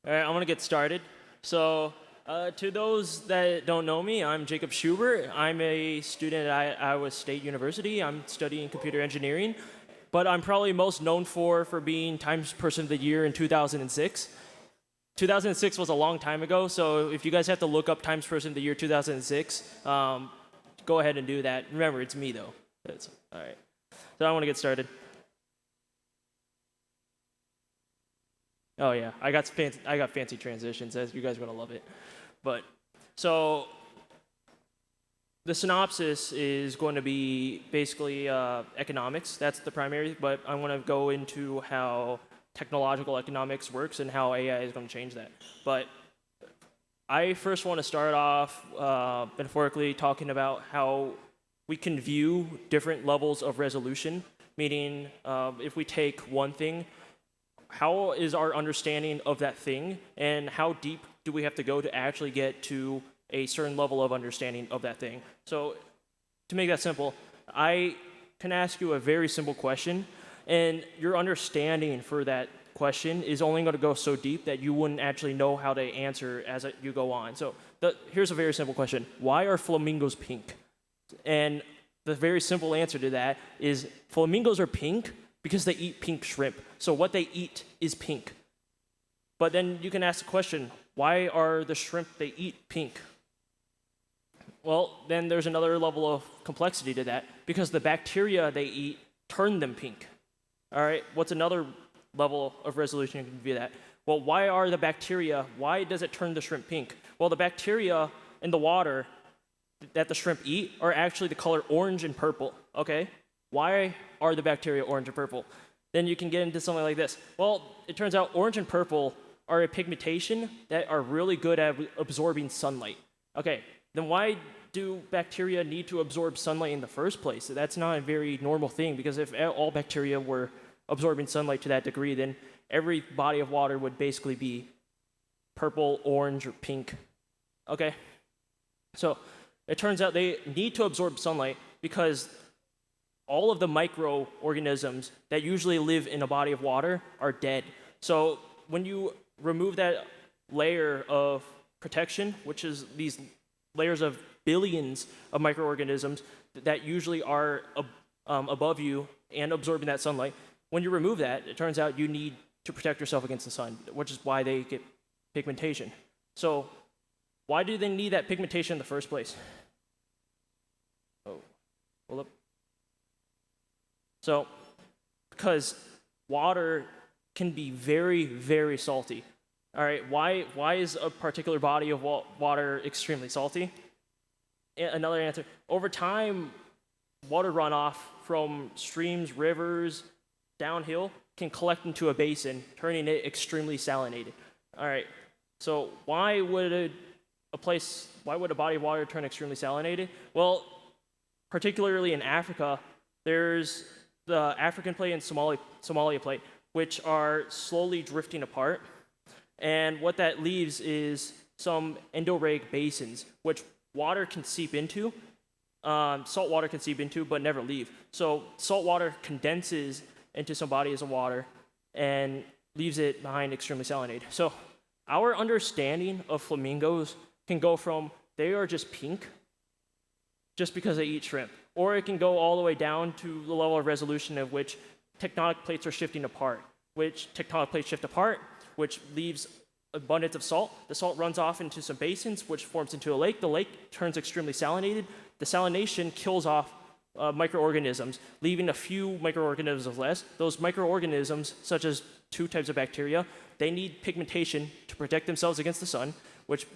All right, I'm gonna get started. So, to those that don't know me, I'm Jacob Schubert. I'm a student at Iowa State University. I'm studying computer engineering, but I'm probably most known for being Times Person of the Year in 2006. 2006 was a long time ago, so if you guys have to look up Times Person of the Year 2006, go ahead and do that. Remember, it's me though. All right. So I want to get started. Oh yeah, I got fancy transitions. You guys are gonna love it. But so the synopsis is going to be basically economics. That's the primary. But I want to go into how technological economics works and how AI is going to change that. But I first want to start off metaphorically talking about how we can view different levels of resolution. Meaning, if we take one thing, how is our understanding of that thing, and how deep do we have to go to actually get to a certain level of understanding of that thing? So to make that simple, I can ask you a very simple question, and your understanding for that question is only going to go so deep that you wouldn't actually know how to answer as you go on. So here's a very simple question. Why are flamingos pink? And the very simple answer to that is flamingos are pink because they eat pink shrimp. So what they eat is pink. But then you can ask the question, why are the shrimp they eat pink? Well, then there's another level of complexity to that, because the bacteria they eat turn them pink. All right, what's another level of resolution you can view that? Well, why does it turn the shrimp pink? Well, the bacteria in the water that the shrimp eat are actually the color orange and purple, okay? Why are the bacteria orange and purple? Then you can get into something like this. Well, it turns out orange and purple are a pigmentation that are really good at absorbing sunlight. Okay, then why do bacteria need to absorb sunlight in the first place? That's not a very normal thing, because if all bacteria were absorbing sunlight to that degree, then every body of water would basically be purple, orange, or pink. Okay? So it turns out they need to absorb sunlight because all of the microorganisms that usually live in a body of water are dead. So when you remove that layer of protection, which is these layers of billions of microorganisms that usually are above you and absorbing that sunlight, when you remove that, it turns out you need to protect yourself against the sun, which is why they get pigmentation. So why do they need that pigmentation in the first place? Oh, hold up. So, because water can be very, very salty. All right, why is a particular body of water extremely salty? Another answer, over time, water runoff from streams, rivers, downhill can collect into a basin, turning it extremely salinated. All right, so why would a body of water turn extremely salinated? Well, particularly in Africa, there's the African plate and Somalia plate, which are slowly drifting apart. And what that leaves is some endorrheic basins, which water can seep into, salt water can seep into, but never leave. So salt water condenses into some bodies of water and leaves it behind extremely salinated. So our understanding of flamingos can go from they are just pink just because they eat shrimp, or it can go all the way down to the level of resolution of which tectonic plates are shifting apart, which tectonic plates shift apart, which leaves abundance of salt. The salt runs off into some basins, which forms into a lake. The lake turns extremely salinated. The salination kills off microorganisms, leaving a few microorganisms less. Those microorganisms, such as two types of bacteria, they need pigmentation to protect themselves against the sun, which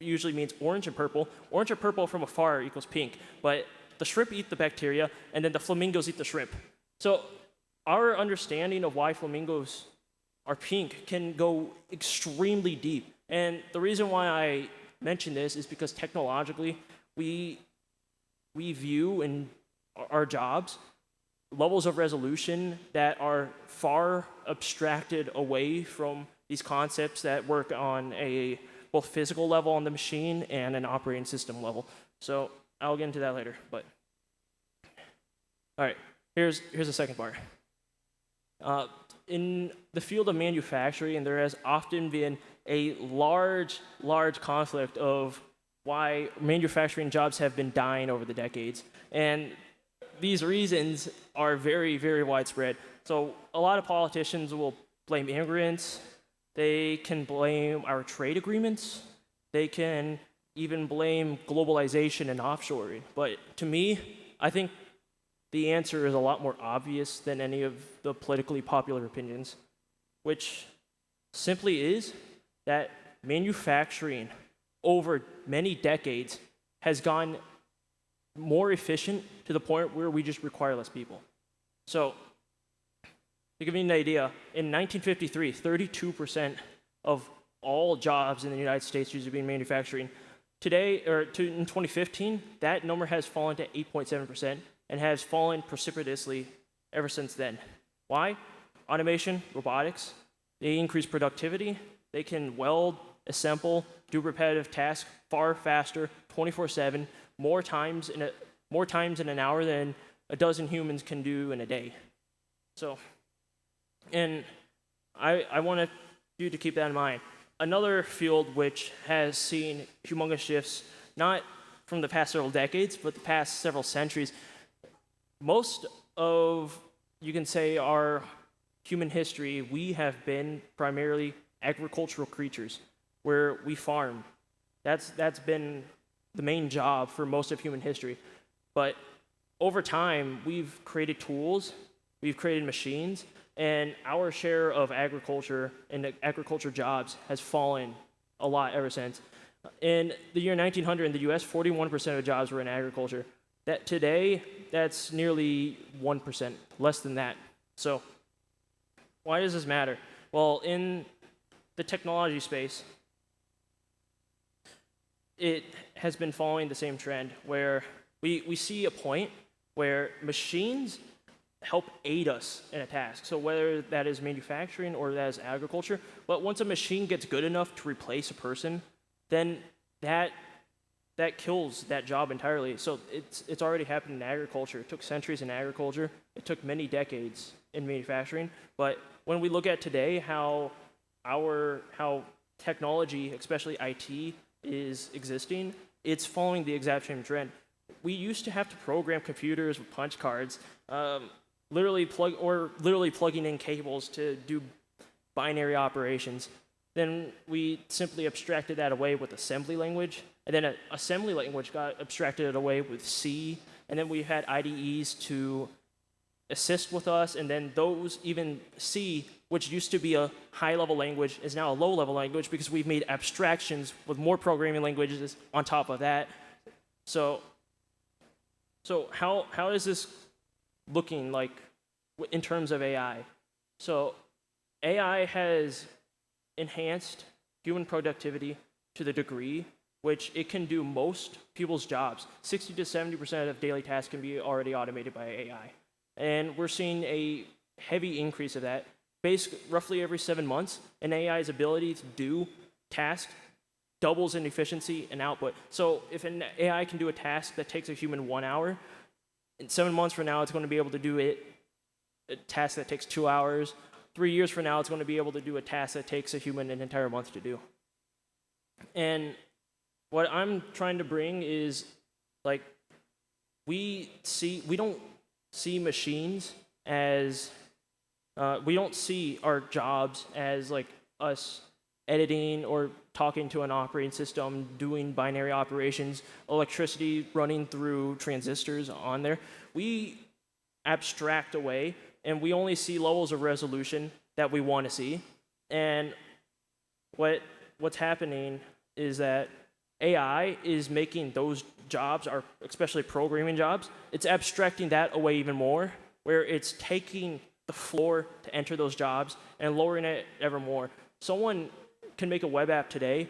usually means orange and purple. Orange and purple from afar equals pink, but the shrimp eat the bacteria, and then the flamingos eat the shrimp. So our understanding of why flamingos are pink can go extremely deep. And the reason why I mention this is because technologically, we view in our jobs levels of resolution that are far abstracted away from these concepts that work on a both physical level on the machine and an operating system level. So I'll get into that later. But all right, here's the second part. in the field of manufacturing, there has often been a large conflict of why manufacturing jobs have been dying over the decades. And these reasons are very widespread. So a lot of politicians will blame immigrants. They can blame our trade agreements. They can even blame globalization and offshoring. But to me, I think the answer is a lot more obvious than any of the politically popular opinions, which simply is that manufacturing over many decades has gone more efficient to the point where we just require less people. So, to give you an idea, in 1953, 32% of all jobs in the United States used to be in manufacturing. Today, in 2015, that number has fallen to 8.7% and has fallen precipitously ever since then. Why? Automation, robotics, they increase productivity. They can weld, assemble, do repetitive tasks far faster, 24/7, more times in an hour than a dozen humans can do in a day. So, and I want you to keep that in mind. Another field which has seen humongous shifts, not from the past several decades, but the past several centuries. Most of, you can say, our human history, we have been primarily agricultural creatures, where we farm. That's been the main job for most of human history. But over time, we've created tools, we've created machines, and our share of agriculture and agriculture jobs has fallen a lot ever since. In the year 1900 in the US, 41% of jobs were in agriculture. That today, that's nearly 1%, less than that. So why does this matter? Well, in the technology space, it has been following the same trend where we see a point where machines help aid us in a task. So whether that is manufacturing or that is agriculture, but once a machine gets good enough to replace a person, then that kills that job entirely. So it's already happened in agriculture. It took centuries in agriculture. It took many decades in manufacturing. But when we look at today, how technology, especially IT, is existing, it's following the exact same trend. We used to have to program computers with punch cards, literally plugging in cables to do binary operations. Then we simply abstracted that away with assembly language, and then assembly language got abstracted away with C, and then we had IDEs to assist with us, and then those, even C, which used to be a high-level language, is now a low-level language because we've made abstractions with more programming languages on top of that. So how is this looking like in terms of AI? So AI has enhanced human productivity to the degree which it can do most people's jobs. 60 to 70% of daily tasks can be already automated by AI. And we're seeing a heavy increase of that. Basically, roughly every 7 months, an AI's ability to do tasks doubles in efficiency and output. So if an AI can do a task that takes a human 1 hour, in 7 months from now, it's going to be able to do a task that takes 2 hours. 3 years from now, it's going to be able to do a task that takes a human an entire month to do. And what I'm trying to bring is, like, we don't see machines as, we don't see our jobs as like us editing or talking to an operating system, doing binary operations, electricity running through transistors on there. We abstract away, and we only see levels of resolution that we want to see. And what's happening is that AI is making those jobs, or especially programming jobs, it's abstracting that away even more, where it's taking the floor to enter those jobs and lowering it ever more. Someone can make a web app today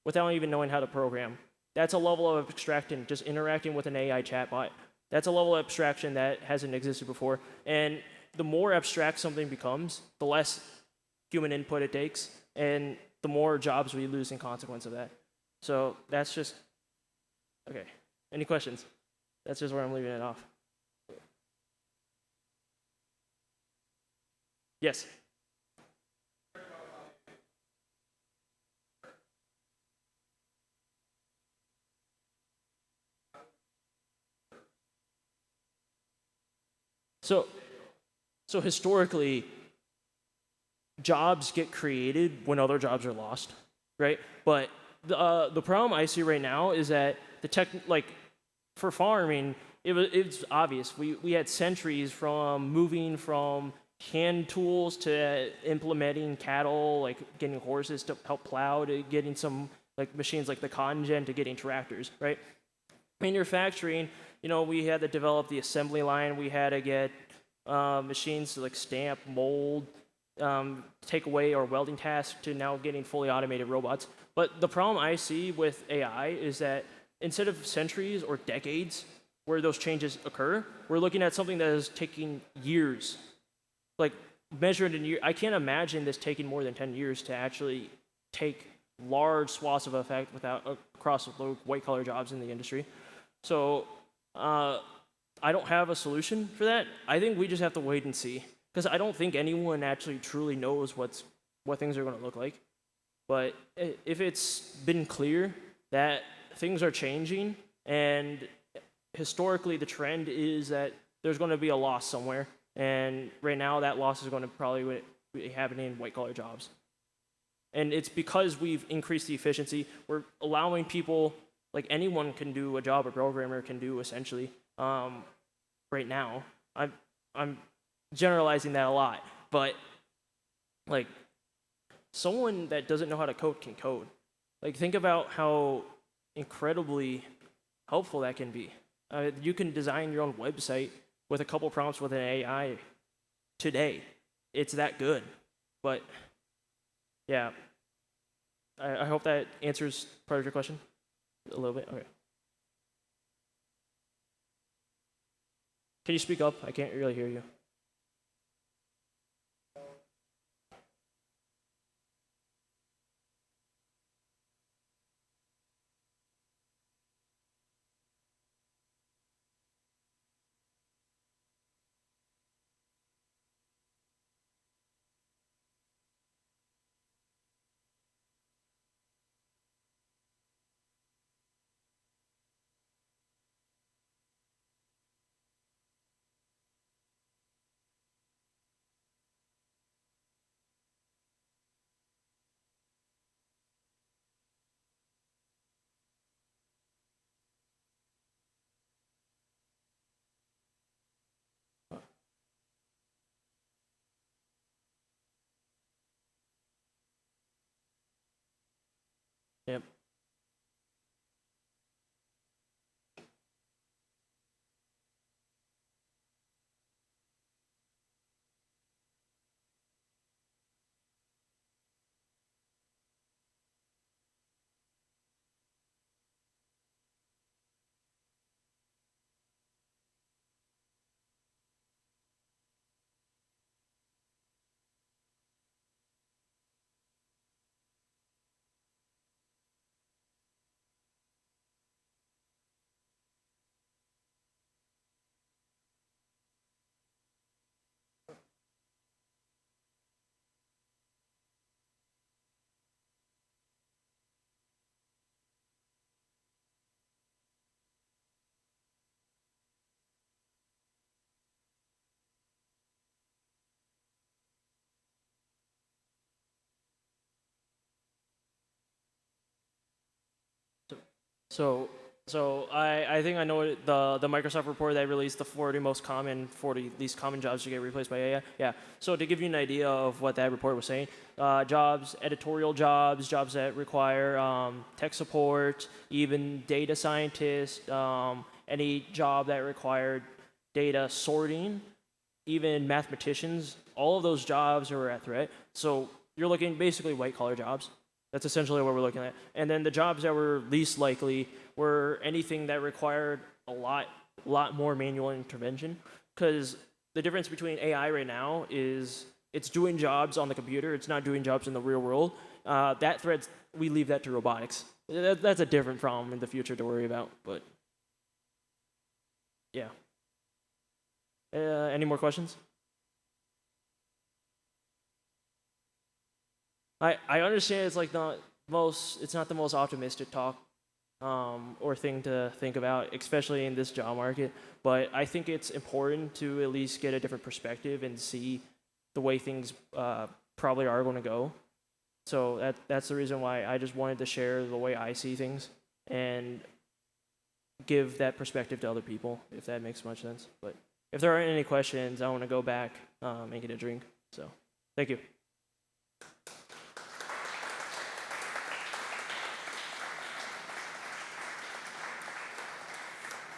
without even knowing how to program. That's a level of abstraction, just interacting with an AI chatbot. That's a level of abstraction that hasn't existed before. And the more abstract something becomes, the less human input it takes, and the more jobs we lose in consequence of that. So that's just, okay. Any questions? That's just where I'm leaving it off. Yes? So, so historically, jobs get created when other jobs are lost, right? But the problem I see right now is that the tech, like for farming, it's obvious. We had centuries from moving from hand tools to implementing cattle, like getting horses to help plow, to getting some like machines like the cotton gin, to getting tractors, right? Manufacturing, we had to develop the assembly line. We had to get machines to like stamp, mold, take away our welding task, to now getting fully automated robots. But the problem I see with AI is that instead of centuries or decades where those changes occur, we're looking at something that is taking years. Like measured in years, I can't imagine this taking more than 10 years to actually take large swaths of effect without across the white collar jobs in the industry. So I don't have a solution for that. I think we just have to wait and see, because I don't think anyone actually truly knows what things are going to look like. But if it's been clear that things are changing, and historically the trend is that there's going to be a loss somewhere, and right now that loss is going to probably be happening in white collar jobs. And it's because we've increased the efficiency. We're allowing people, like anyone can do a job a programmer can do essentially right now. I'm generalizing that a lot, but like someone that doesn't know how to code can code. Like think about how incredibly helpful that can be. You can design your own website with a couple prompts with an AI today. It's that good. But yeah, I hope that answers part of your question a little bit. Okay. Can you speak up? I can't really hear you. Yep. So, so I think I know the Microsoft report that released the 40 least common jobs to get replaced by AI. Yeah. So to give you an idea of what that report was saying, jobs, editorial jobs, jobs that require tech support, even data scientists, any job that required data sorting, even mathematicians, all of those jobs are at threat. So you're looking basically white collar jobs. That's essentially what we're looking at. And then the jobs that were least likely were anything that required a lot more manual intervention. Because the difference between AI right now is it's doing jobs on the computer. It's not doing jobs in the real world. That thread, we leave that to robotics. That's a different problem in the future to worry about. But yeah. Any more questions? I understand it's like not the most optimistic talk, or thing to think about, especially in this job market. But I think it's important to at least get a different perspective and see the way things probably are going to go. So that's the reason why I just wanted to share the way I see things and give that perspective to other people, if that makes much sense. But if there aren't any questions, I want to go back and get a drink. So thank you.